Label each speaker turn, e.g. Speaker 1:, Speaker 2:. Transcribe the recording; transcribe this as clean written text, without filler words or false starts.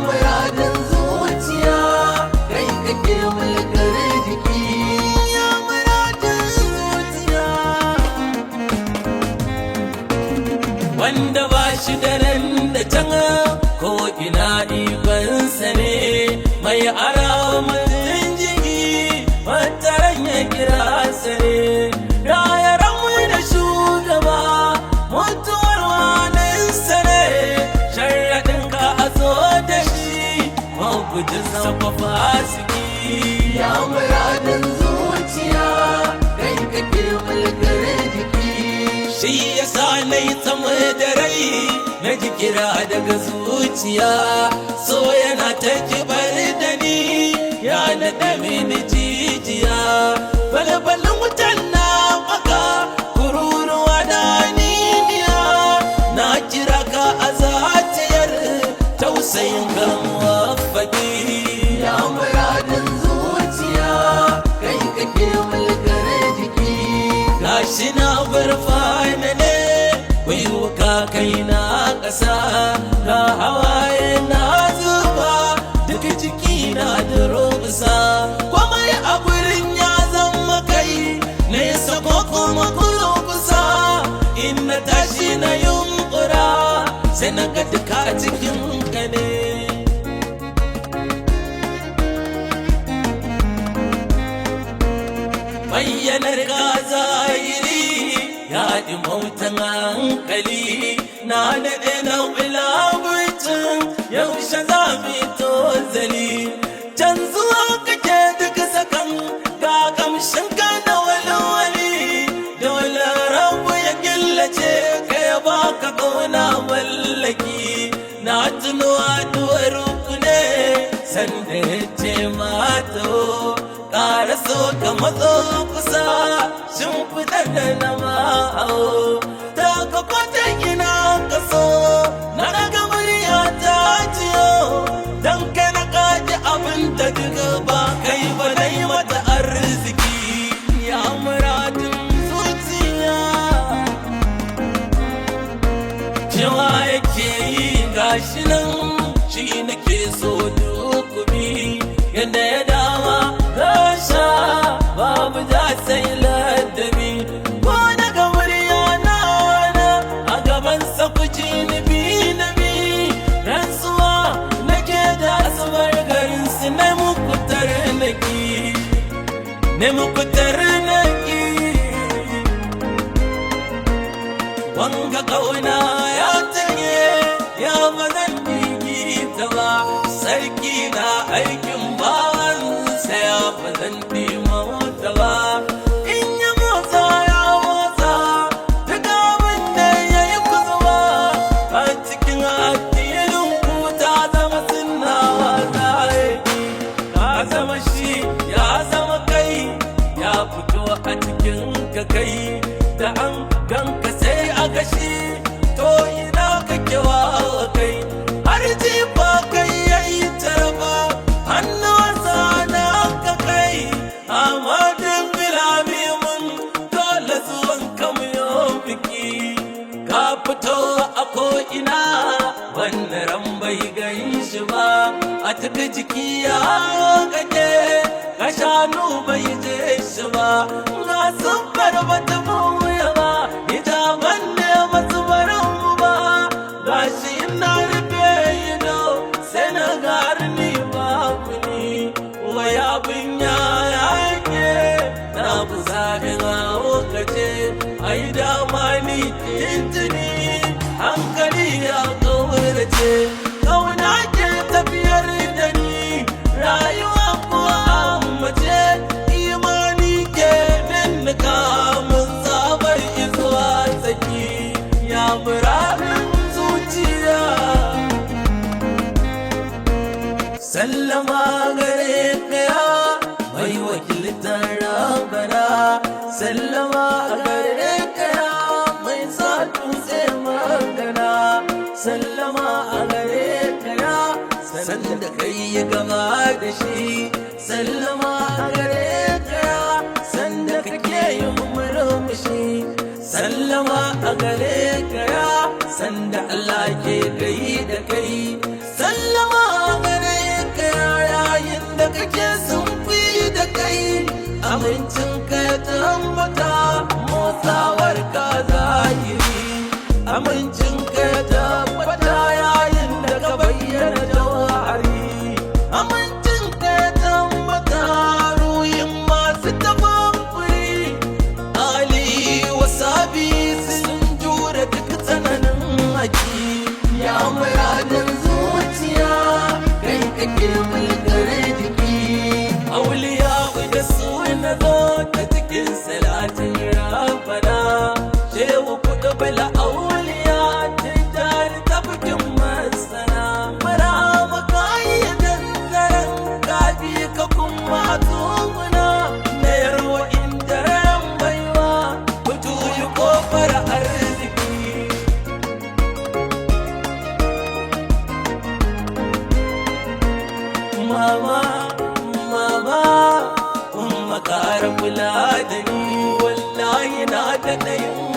Speaker 1: muradin zuciya kai kake mulkar jiki ya muradin zuciya wanda ba shi da nan da can ko ina ikonsa ne mai aramin jiki mataran ya kira sa ne rayaranmu da shugaba mutuwar waninsa ne sharaɗin ka a zo da shi magujin safa fasiki ya muradin zuciya kai kake mulkar jiki shi yasa na yi tsama da rai na ji kira daga zuciya so yana ta kibar da ni ya naɗa mini jijiya balbalin wutan na maka kururuwa da niniya na kira ka a zatiyar tausayin gamuwa fagi ya muradin zuciya kai kake mulkar jiki gashi na gurfana ne gwiwuka kai na ƙasa ga hawaye na zuba duk jiki na da rubusa komai a gurin ya zama kai nesa ko kuma kusa in na tashi na yunkura sai na ga duka cikin ka ne bayyanar ka zahiri ya ɗi mautan hankali na daɗe na wulabucin yaushe za mu yi tozali canzuwa kake duk sakan ga kamshin ka na walwali dole rabu ya killace ka ya baka ƙauna mallaki na tuno haɗuwar ku ne sanda ya ce mato ƙara so ka matso kusa shimfiɗar da na ma'au ta ka kwata ina ka so na daga murya ta jiyo don ka na kaji abin da duka ba kai ba dai mata arziki ya muradin zuciya cewa yake yi gashi nan shi nake so dukubi yadda ya dama rasha babu da sai ladabi ko daga murya na a gaban sa kuci ni bi rantsuwa nake da asabar garin su na muku tarnaki wanga kauna ya tanye ya mazan ta ba sarki na aikin bawan sai ya bazan mota ba in ya motsa ya motsa duk abin da ya yi kuzuwa a cikin addinin ku ta zama sunnawa zahiri ka zama shi ya zama kai ya fito a cikin ka kai da an ganka sai a gashi to ina kake wa kai har jifa kai yayi tarba hannuwansa na ka kai amadin bilami mun dole zuwan kamyo biki ka fito a ko'ina wannan ran bai ganshi ba a tuka jiki ya kake ka shanu bai je shi ba ga sun barbata mawuya ba ita banne masu barin ba gashi ina rufe ido sai na garni babu ni waya bin ya yake na buzaɗin lokaci ai dama ni tintini hankali ya kaurace kauna ke tafiyar da ni rayuwa ko mace imani ke ninnika mun zabar izuwa tsaki ya muradin zuciya sallama gare ka ya mai wakiltar rabana sallama gare ka ya mai sa dutse magana sallama gare ka ya sanda kai ya gama da shi sallama gare ka ya sanda kake yin murmushi sallama gare ka ya sanda Allah ke kai da kai sallama tabbata motsawar ka zahiri amincin ka ya tabbata yayin da ka bayyana jawhari amincin ka ya tabbata ruhin masu tafaffuri ali wasabi sun jure duk tsananin haki ya muradin zuciya kai kake mulkar jiki auliya da su na zo ta cikin salatin rabana shehu kudu bala auliya tun jari ta bikin masana mara makayi danzaren kafi ka kuma tsohuna na yarwa inda ran baiwa kudu yi kofar arziki mama ƙara kula da ni wallahi na da ɗayin